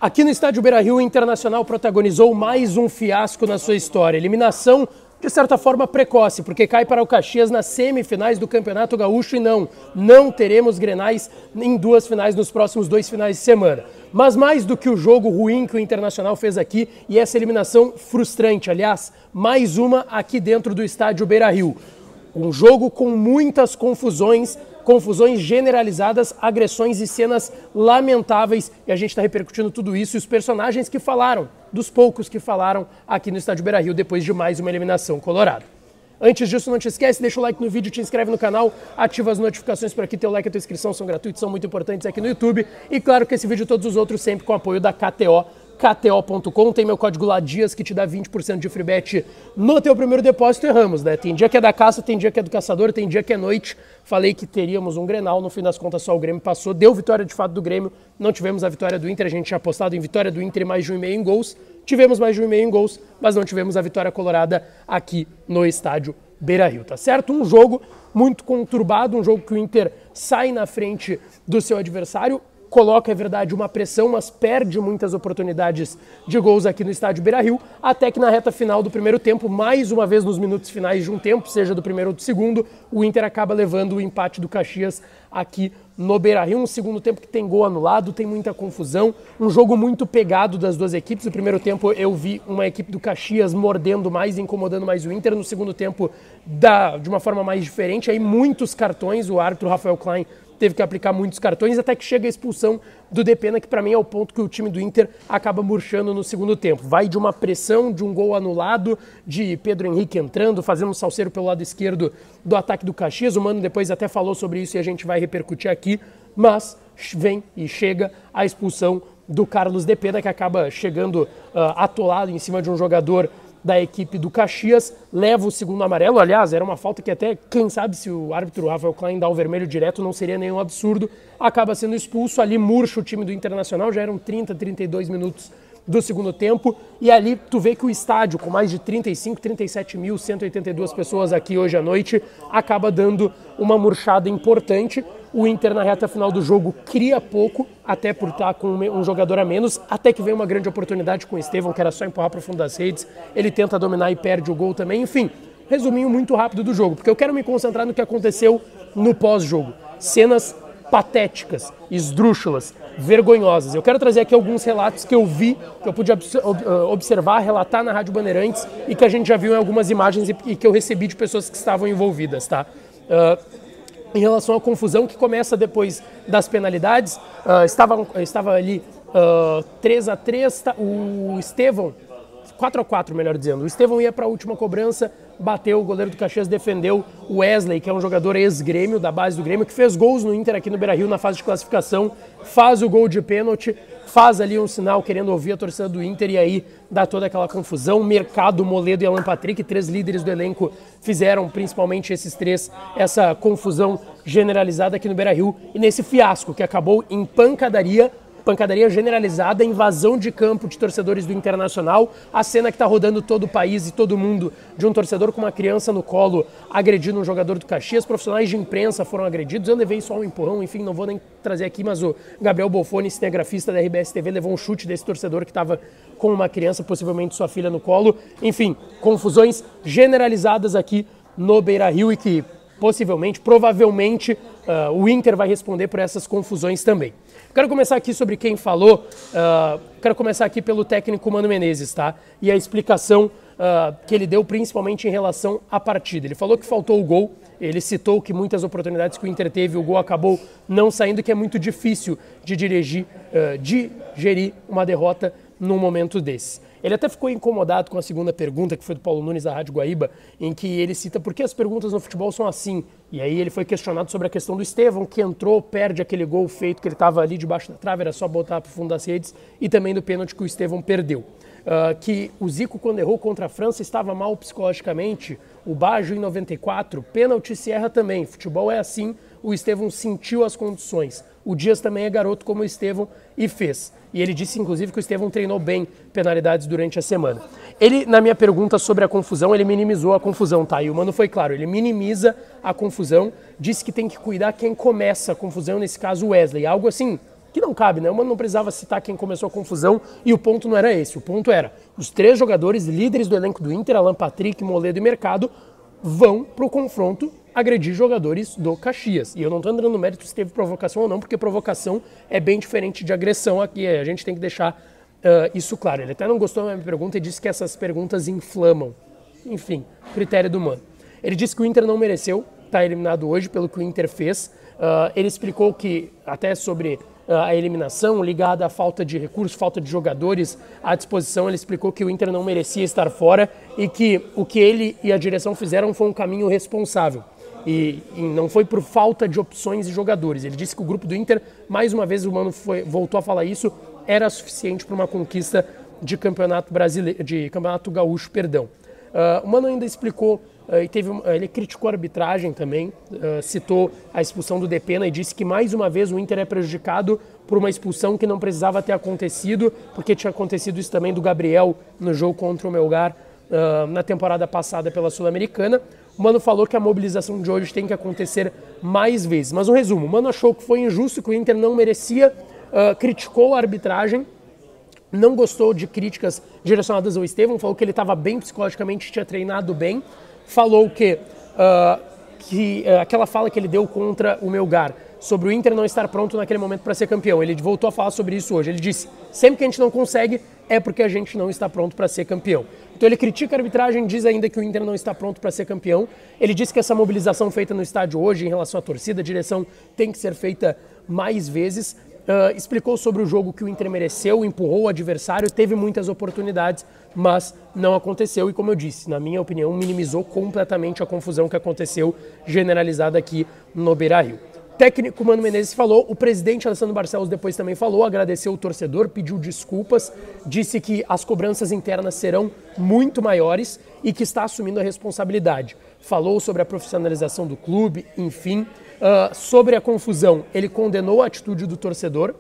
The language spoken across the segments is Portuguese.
Aqui no estádio Beira-Rio, o Internacional protagonizou mais um fiasco na sua história. Eliminação, de certa forma, precoce, porque cai para o Caxias nas semifinais do Campeonato Gaúcho e não teremos Grenais em duas finais nos próximos 2 finais de semana. Mas mais do que o jogo ruim que o Internacional fez aqui e essa eliminação frustrante, aliás, mais uma aqui dentro do estádio Beira-Rio. Um jogo com muitas confusões generalizadas, agressões e cenas lamentáveis. E a gente está repercutindo tudo isso e os personagens que falaram, dos poucos que falaram aqui no estádio Beira-Rio depois de mais uma eliminação colorada. Antes disso, não te esquece, deixa o like no vídeo, te inscreve no canal, ativa as notificações por aqui, teu like e tua inscrição são gratuitos, são muito importantes aqui no YouTube. E claro que esse vídeo e todos os outros sempre com o apoio da KTO. KTO.com, tem meu código lá Dias que te dá 20% de free bet no teu primeiro depósito. Erramos, né? Tem dia que é da caça, tem dia que é do caçador, tem dia que é noite. Falei que teríamos um Grenal, no fim das contas só o Grêmio passou, deu vitória de fato do Grêmio, não tivemos a vitória do Inter, a gente tinha apostado em vitória do Inter e mais de 1,5 em gols. Tivemos mais de 1,5 em gols, mas não tivemos a vitória colorada aqui no estádio Beira-Rio, tá certo? Um jogo muito conturbado, um jogo que o Inter sai na frente do seu adversário, coloca, é verdade, uma pressão, mas perde muitas oportunidades de gols aqui no estádio Beira-Rio, até que na reta final do primeiro tempo, mais uma vez nos minutos finais de um tempo, seja do primeiro ou do segundo, o Inter acaba levando o empate do Caxias aqui no Beira-Rio. Um segundo tempo que tem gol anulado, tem muita confusão, um jogo muito pegado das duas equipes. No primeiro tempo eu vi uma equipe do Caxias mordendo mais, incomodando mais o Inter. No segundo tempo, de uma forma mais diferente, aí muitos cartões, o árbitro Rafael Klein teve que aplicar muitos cartões, até que chega a expulsão do Depena, que para mim é o ponto que o time do Inter acaba murchando no segundo tempo. Vai de uma pressão, de um gol anulado, de Pedro Henrique entrando, fazendo um salseiro pelo lado esquerdo do ataque do Caxias. O Mano depois até falou sobre isso e a gente vai repercutir aqui, mas vem e chega a expulsão do Carlos Depena, que acaba chegando atolado em cima de um jogador da equipe do Caxias, leva o segundo amarelo. Aliás, era uma falta que até, quem sabe, se o árbitro Rafael Klein dá o vermelho direto, não seria nenhum absurdo. Acaba sendo expulso, ali murcha o time do Internacional, já eram 30, 32 minutos do segundo tempo, e ali tu vê que o estádio, com mais de 35, 37.182 pessoas aqui hoje à noite, acaba dando uma murchada importante. O Inter na reta final do jogo cria pouco, até por estar com um jogador a menos, até que vem uma grande oportunidade com o Estevão, que era só empurrar para o fundo das redes, ele tenta dominar e perde o gol também. Enfim, resuminho muito rápido do jogo, porque eu quero me concentrar no que aconteceu no pós-jogo. Cenas patéticas, esdrúxulas, vergonhosas. Eu quero trazer aqui alguns relatos que eu vi, que eu pude observar, relatar na Rádio Bandeirantes e que a gente já viu em algumas imagens e que eu recebi de pessoas que estavam envolvidas, tá? Em relação à confusão que começa depois das penalidades, estava ali 3-3, o Estevão, 4-4 melhor dizendo, o Estevão ia para a última cobrança, bateu, o goleiro do Caxias defendeu o Wesley, que é um jogador ex-Grêmio, da base do Grêmio, que fez gols no Inter aqui no Beira-Rio na fase de classificação, faz o gol de pênalti, faz ali um sinal querendo ouvir a torcida do Inter e aí dá toda aquela confusão. Mercado, Moledo e Alan Patrick, 3 líderes do elenco, fizeram, principalmente esses 3, essa confusão generalizada aqui no Beira-Rio e nesse fiasco que acabou em pancadaria generalizada, invasão de campo de torcedores do Internacional, a cena que está rodando todo o país e todo mundo, de um torcedor com uma criança no colo agredindo um jogador do Caxias, profissionais de imprensa foram agredidos, eu levei só um empurrão, enfim, não vou nem trazer aqui, mas o Gabriel Bolfoni, cinegrafista da RBS TV, levou um chute desse torcedor que estava com uma criança, possivelmente sua filha no colo, enfim, confusões generalizadas aqui no Beira-Rio e que provavelmente, o Inter vai responder por essas confusões também. Quero começar aqui sobre quem falou, quero começar aqui pelo técnico Mano Menezes, tá? E a explicação que ele deu principalmente em relação à partida. Ele falou que faltou o gol, ele citou que muitas oportunidades que o Inter teve, o gol acabou não saindo, que é muito difícil de digerir uma derrota num momento desse. Ele até ficou incomodado com a segunda pergunta, que foi do Paulo Nunes da Rádio Guaíba, em que ele cita por que as perguntas no futebol são assim. E aí ele foi questionado sobre a questão do Estevão, que entrou, perde aquele gol feito, que ele estava ali debaixo da trave, era só botar para o fundo das redes, e também do pênalti que o Estevão perdeu. Que o Zico, quando errou contra a França, estava mal psicologicamente, o Baggio em 94, pênalti se erra também, futebol é assim, o Estevão sentiu as condições. O Dias também é garoto como o Estevão e fez. E ele disse, inclusive, que o Estevão treinou bem penalidades durante a semana. Ele, na minha pergunta sobre a confusão, ele minimizou a confusão, tá? E o Mano foi claro, ele minimiza a confusão, disse que tem que cuidar quem começa a confusão, nesse caso o Wesley. Algo assim, que não cabe, né? O Mano não precisava citar quem começou a confusão e o ponto não era esse. O ponto era, os 3 jogadores líderes do elenco do Inter, Alan Patrick, Moledo e Mercado, vão para o confronto agredir jogadores do Caxias. E eu não estou entrando no mérito se teve provocação ou não, porque provocação é bem diferente de agressão aqui. A gente tem que deixar isso claro. Ele até não gostou da minha pergunta e disse que essas perguntas inflamam. Enfim, critério do Mano. Ele disse que o Inter não mereceu estar eliminado hoje pelo que o Inter fez. Ele explicou que, até sobre a eliminação ligada à falta de recursos, falta de jogadores à disposição, ele explicou que o Inter não merecia estar fora e que o que ele e a direção fizeram foi um caminho responsável. E não foi por falta de opções e jogadores. Ele disse que o grupo do Inter, mais uma vez o Mano voltou a falar isso, era suficiente para uma conquista de campeonato brasileiro, de campeonato gaúcho, perdão. O Mano ainda explicou, ele criticou a arbitragem também, citou a expulsão do Depena e disse que mais uma vez o Inter é prejudicado por uma expulsão que não precisava ter acontecido, porque tinha acontecido isso também do Gabriel no jogo contra o Melgar na temporada passada pela Sul-Americana. O Mano falou que a mobilização de hoje tem que acontecer mais vezes. Mas o resumo, o Mano achou que foi injusto, que o Inter não merecia, criticou a arbitragem, não gostou de críticas direcionadas ao Estevão, falou que ele estava bem psicologicamente, tinha treinado bem, falou que aquela fala que ele deu contra o Melgar, sobre o Inter não estar pronto naquele momento para ser campeão, ele voltou a falar sobre isso hoje. Ele disse, sempre que a gente não consegue, é porque a gente não está pronto para ser campeão. Então ele critica a arbitragem, diz ainda que o Inter não está pronto para ser campeão. Ele disse que essa mobilização feita no estádio hoje em relação à torcida, a direção tem que ser feita mais vezes. Explicou sobre o jogo que o Inter mereceu, empurrou o adversário, teve muitas oportunidades, mas não aconteceu. E como eu disse, na minha opinião, minimizou completamente a confusão que aconteceu generalizada aqui no Beira-Rio. Técnico Mano Menezes falou, o presidente Alessandro Barcelos depois também falou, agradeceu o torcedor, pediu desculpas, disse que as cobranças internas serão muito maiores e que está assumindo a responsabilidade. Falou sobre a profissionalização do clube, enfim. Sobre a confusão, ele condenou a atitude do torcedor,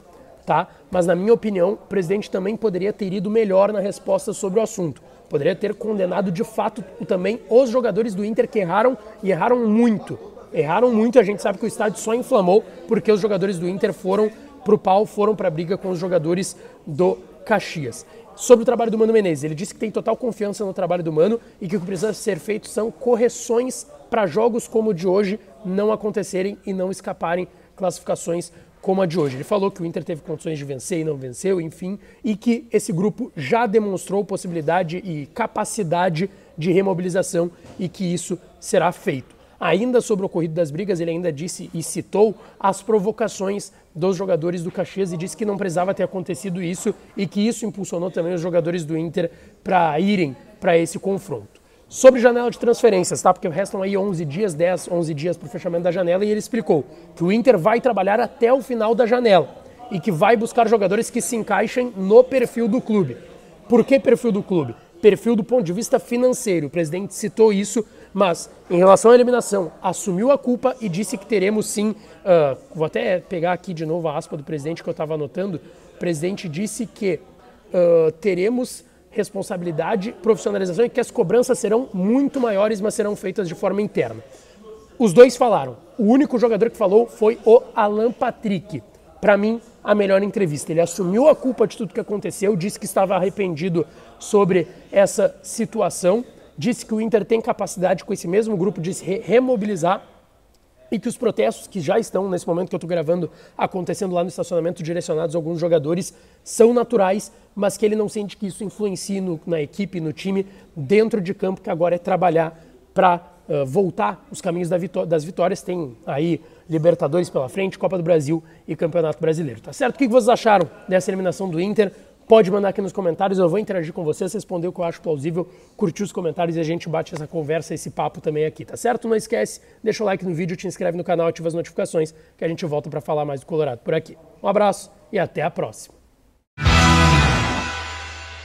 tá? Mas na minha opinião, o presidente também poderia ter ido melhor na resposta sobre o assunto. Poderia ter condenado de fato também os jogadores do Inter que erraram e erraram muito. Erraram muito, a gente sabe que o estádio só inflamou porque os jogadores do Inter foram pro pau, foram pra briga com os jogadores do Caxias. Sobre o trabalho do Mano Menezes, ele disse que tem total confiança no trabalho do Mano e que o que precisa ser feito são correções para jogos como o de hoje não acontecerem e não escaparem classificações como a de hoje. Ele falou que o Inter teve condições de vencer e não venceu, enfim, e que esse grupo já demonstrou possibilidade e capacidade de remobilização e que isso será feito. Ainda sobre o ocorrido das brigas, ele ainda disse e citou as provocações dos jogadores do Caxias e disse que não precisava ter acontecido isso e que isso impulsionou também os jogadores do Inter para irem para esse confronto. Sobre janela de transferências, tá? Porque restam aí 11 dias para o fechamento da janela e ele explicou que o Inter vai trabalhar até o final da janela e que vai buscar jogadores que se encaixem no perfil do clube. Por que perfil do clube? Perfil do ponto de vista financeiro. O presidente citou isso, mas em relação à eliminação, assumiu a culpa e disse que teremos sim, vou até pegar aqui de novo a aspa do presidente que eu estava anotando, o presidente disse que teremos responsabilidade, profissionalização e que as cobranças serão muito maiores, mas serão feitas de forma interna. Os dois falaram. O único jogador que falou foi o Alan Patrick. Para mim, a melhor entrevista. Ele assumiu a culpa de tudo que aconteceu, disse que estava arrependido sobre essa situação, disse que o Inter tem capacidade com esse mesmo grupo de se remobilizar e que os protestos que já estão, nesse momento que eu estou gravando, acontecendo lá no estacionamento, direcionados a alguns jogadores, são naturais, mas que ele não sente que isso influencie na equipe, no time, dentro de campo, que agora é trabalhar para voltar os caminhos das vitórias. Tem aí Libertadores pela frente, Copa do Brasil e Campeonato Brasileiro, tá certo? O que vocês acharam dessa eliminação do Inter? Pode mandar aqui nos comentários, eu vou interagir com vocês, responder o que eu acho plausível, curtir os comentários e a gente bate essa conversa, esse papo também aqui, tá certo? Não esquece, deixa o like no vídeo, te inscreve no canal, ativa as notificações, que a gente volta para falar mais do Colorado por aqui. Um abraço e até a próxima.